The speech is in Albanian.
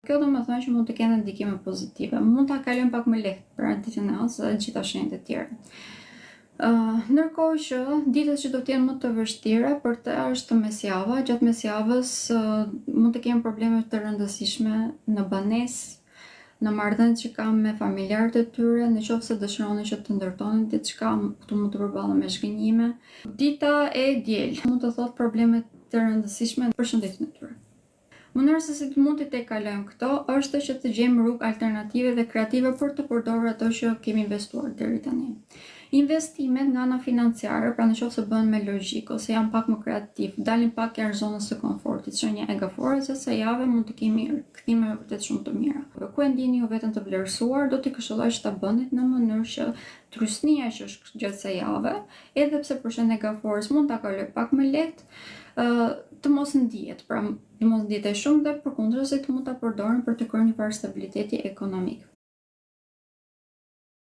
Kjo do më thënë që mund të kenë ndikime pozitive. Mund ta kalojmë pak më lehtë për adicional se gjitha shenjat e tjera. Ndërkohë që ditët që do të jenë më të vështira për të është mesjava. Gjatë mesjavës mund të kemi probleme të rëndësishme në banesë, në marrëdhëniet që kam me familjarët e tyre, në qoftë se dëshironi që të ndërtoni diçka, këtu mund të përballen me zhgënjime. Dita e diel mund të thotë probleme të rëndësishme në përshëndetjen e tyre. Mënyra se si mund të kalojmë këto është që të gjejmë rrugë alternative dhe kreative për të përdorur ato që kemi investuar deri tani. Investimet nga ana financiare, pra nëse bëhen me logjik ose janë pak më kreativ, dalin pak jashtë zonës së komfortit, shenja e gafore se sa jave mund të kemi kthime vërtet shumë të mira. Ku e ndjeni ju veten të vlerësuar, do t'i këshilloj që ta bëni në mënyrë që trysnia që është gjatë kësaj jave, edhe pse për e gafores mund ta kaloj pak më lehtë, të mos ndihet, pra të mos ndihet shumë dhe përkundrazi të mund ta përdorin për të kryer një farë stabiliteti ekonomik.